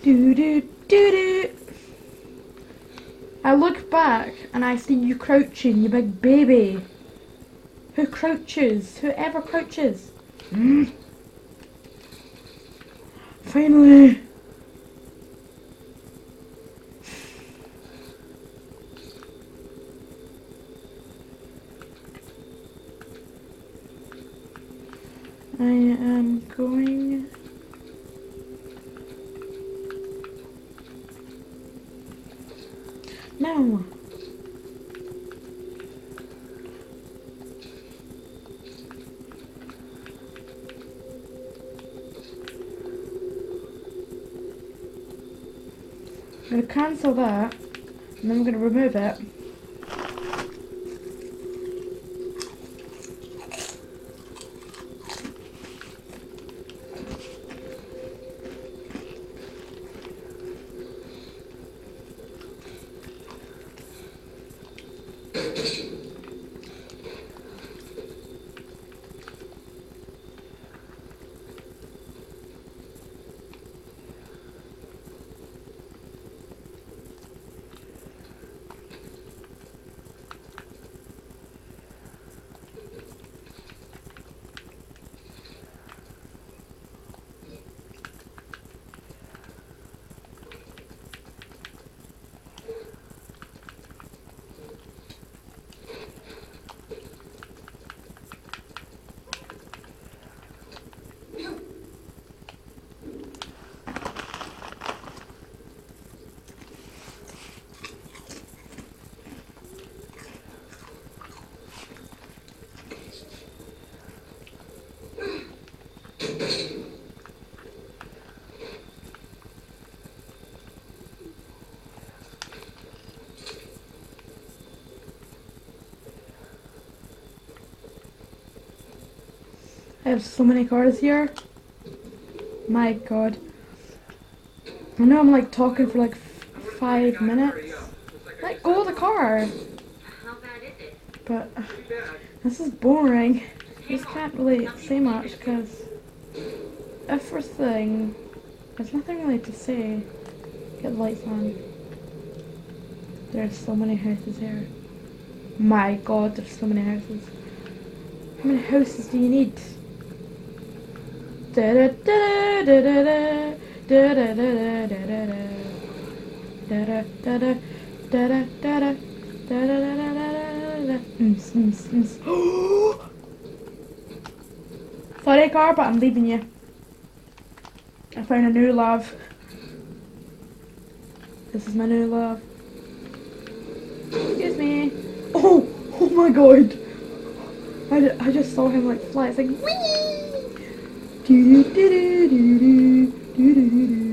Do do do do. I look back and I see you crouching, you big baby. Who crouches? Whoever crouches. Finally. I am going... No. I'm going to cancel that, and then I'm going to remove it. I have so many cars here. My god. I know I'm like talking for like 5 minutes. Let go of the car. But this is boring. I just can't really say much because everything, there's nothing really to say. Get the lights on. There's so many houses here. My god, there's so many houses. How many houses do you need? Da da da da da da da da da da da da da da da da da da Sorry car, but I'm leaving you. I found a new love. This is my new love. Excuse me. Oh my god. I just saw him like fly. It's like whee! Do do do do do do do do.